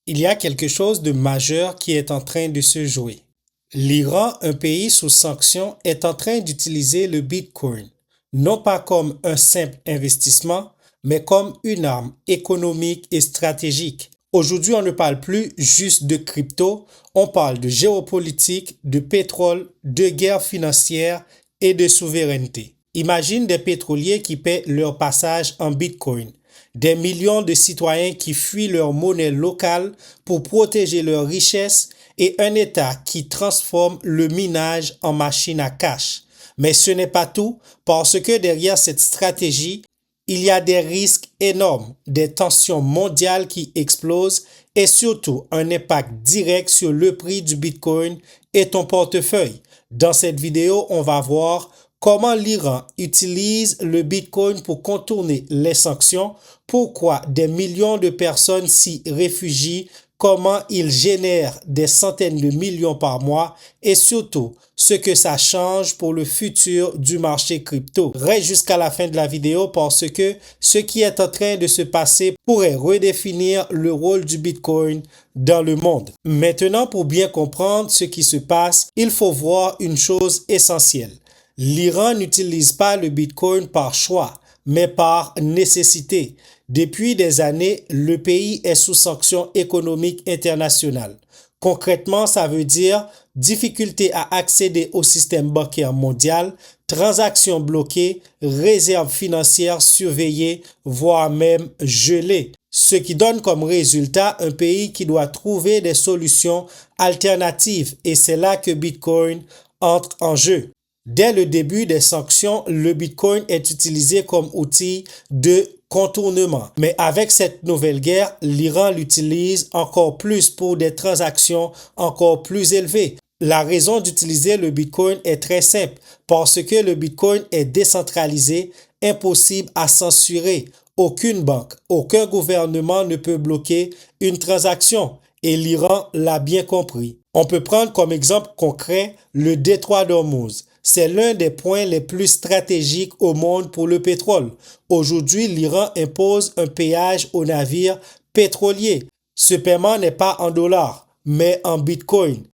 Il y a quelque chose de majeur qui est en train de se jouer. L'Iran, un pays sous sanctions, est en train d'utiliser le Bitcoin, non pas comme un simple investissement, mais comme une arme économique et stratégique. Aujourd'hui, on ne parle plus juste de crypto, on parle de géopolitique, de pétrole, de guerre financière et de souveraineté. Imagine des pétroliers qui paient leur passage en Bitcoin, des millions de citoyens qui fuient leur monnaie locale pour protéger leurs richesses et un État qui transforme le minage en machine à cash. Mais ce n'est pas tout, parce que derrière cette stratégie, il y a des risques énormes, des tensions mondiales qui explosent et surtout un impact direct sur le prix du Bitcoin et ton portefeuille. Dans cette vidéo, on va voir comment l'Iran utilise le Bitcoin pour contourner les sanctions, pourquoi des millions de personnes s'y réfugient, comment il génère des centaines de millions par mois et surtout ce que ça change pour le futur du marché crypto. Reste jusqu'à la fin de la vidéo parce que ce qui est en train de se passer pourrait redéfinir le rôle du Bitcoin dans le monde. Maintenant, pour bien comprendre ce qui se passe, il faut voir une chose essentielle. L'Iran n'utilise pas le Bitcoin par choix, mais par nécessité. Depuis des années, le pays est sous sanctions économiques internationales. Concrètement, ça veut dire difficulté à accéder au système bancaire mondial, transactions bloquées, réserves financières surveillées, voire même gelées. Ce qui donne comme résultat un pays qui doit trouver des solutions alternatives et c'est là que Bitcoin entre en jeu. Dès le début des sanctions, le Bitcoin est utilisé comme outil de contournement. Mais avec cette nouvelle guerre, l'Iran l'utilise encore plus pour des transactions encore plus élevées. La raison d'utiliser le Bitcoin est très simple, parce que le Bitcoin est décentralisé, impossible à censurer. Aucune banque, aucun gouvernement ne peut bloquer une transaction et l'Iran l'a bien compris. On peut prendre comme exemple concret le détroit d'Ormuz. C'est l'un des points les plus stratégiques au monde pour le pétrole. Aujourd'hui, l'Iran impose un péage aux navires pétroliers. Ce paiement n'est pas en dollars, mais en Bitcoin.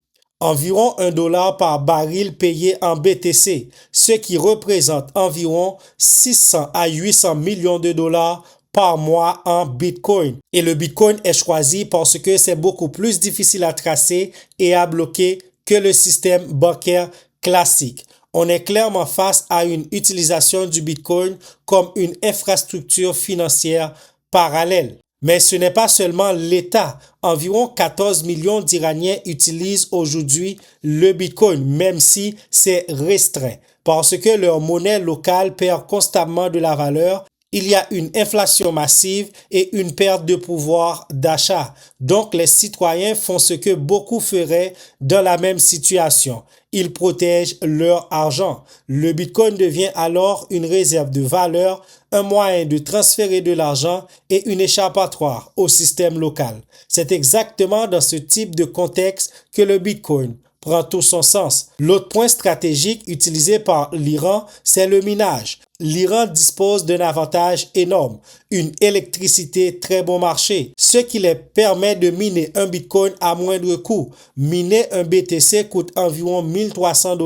Environ $1 par baril payé en BTC, ce qui représente environ 600 à 800 millions de dollars par mois en Bitcoin. Et le Bitcoin est choisi parce que c'est beaucoup plus difficile à tracer et à bloquer que le système bancaire classique. On est clairement face à une utilisation du Bitcoin comme une infrastructure financière parallèle. Mais ce n'est pas seulement l'État. Environ 14 millions d'Iraniens utilisent aujourd'hui le Bitcoin, même si c'est restreint, parce que leur monnaie locale perd constamment de la valeur. Il y a une inflation massive et une perte de pouvoir d'achat. Donc, les citoyens font ce que beaucoup feraient dans la même situation. Ils protègent leur argent. Le Bitcoin devient alors une réserve de valeur, un moyen de transférer de l'argent et une échappatoire au système local. C'est exactement dans ce type de contexte que le Bitcoin prend tout son sens. L'autre point stratégique utilisé par l'Iran, c'est le minage. L'Iran dispose d'un avantage énorme, une électricité très bon marché, ce qui les permet de miner un Bitcoin à moindre coût. Miner un BTC coûte environ $1 300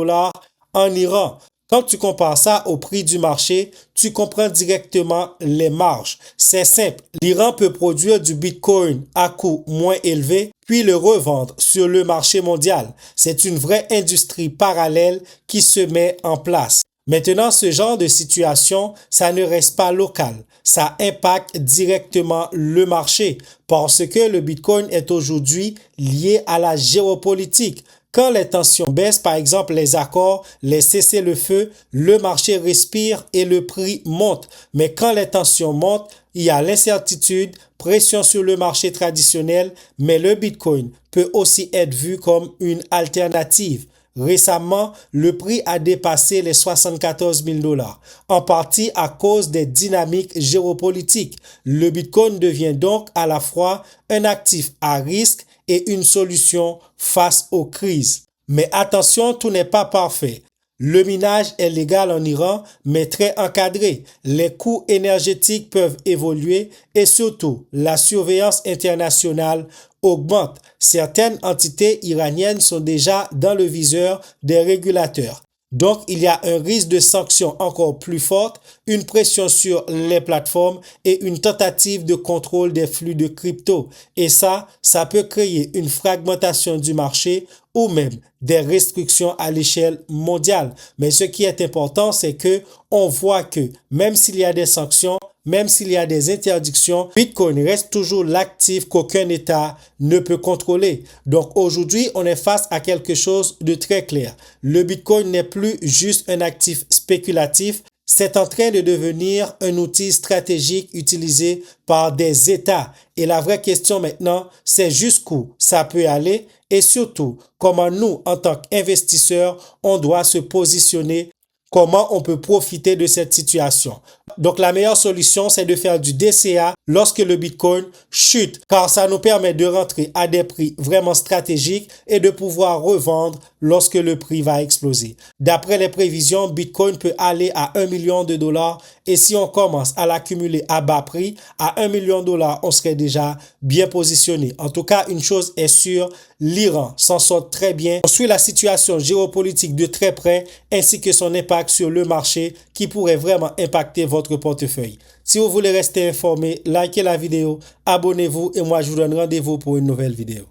en Iran. Quand tu compares ça au prix du marché, tu comprends directement les marges. C'est simple, l'Iran peut produire du Bitcoin à coût moins élevé, puis le revendre sur le marché mondial. C'est une vraie industrie parallèle qui se met en place. Maintenant, ce genre de situation, ça ne reste pas local. Ça impacte directement le marché parce que le Bitcoin est aujourd'hui lié à la géopolitique. Quand les tensions baissent, par exemple les accords, les cessez-le-feu, le marché respire et le prix monte. Mais quand les tensions montent, il y a l'incertitude, pression sur le marché traditionnel, mais le Bitcoin peut aussi être vu comme une alternative. Récemment, le prix a dépassé les 74 000 $, en partie à cause des dynamiques géopolitiques. Le Bitcoin devient donc à la fois un actif à risque et une solution face aux crises. Mais attention, tout n'est pas parfait. Le minage est légal en Iran, mais très encadré. Les coûts énergétiques peuvent évoluer et surtout, la surveillance internationale augmente. Certaines entités iraniennes sont déjà dans le viseur des régulateurs. Donc, il y a un risque de sanctions encore plus fortes, une pression sur les plateformes et une tentative de contrôle des flux de crypto. Et ça peut créer une fragmentation du marché ou même des restrictions à l'échelle mondiale. Mais ce qui est important, c'est que on voit que même s'il y a des sanctions, même s'il y a des interdictions, Bitcoin reste toujours l'actif qu'aucun État ne peut contrôler. Donc aujourd'hui, on est face à quelque chose de très clair. Le Bitcoin n'est plus juste un actif spéculatif, c'est en train de devenir un outil stratégique utilisé par des États. Et la vraie question maintenant, c'est jusqu'où ça peut aller et surtout comment nous, en tant qu'investisseurs, on doit se positionner, comment on peut profiter de cette situation. Donc la meilleure solution, c'est de faire du DCA lorsque le Bitcoin chute, car ça nous permet de rentrer à des prix vraiment stratégiques et de pouvoir revendre lorsque le prix va exploser. D'après les prévisions, Bitcoin peut aller à 1 million de dollars et si on commence à l'accumuler à bas prix, à 1 million de dollars, on serait déjà bien positionné. En tout cas, une chose est sûre, l'Iran s'en sort très bien. On suit la situation géopolitique de très près ainsi que son impact sur le marché qui pourrait vraiment impacter votre portefeuille. Si vous voulez rester informé, likez la vidéo, abonnez-vous et moi je vous donne rendez-vous pour une nouvelle vidéo.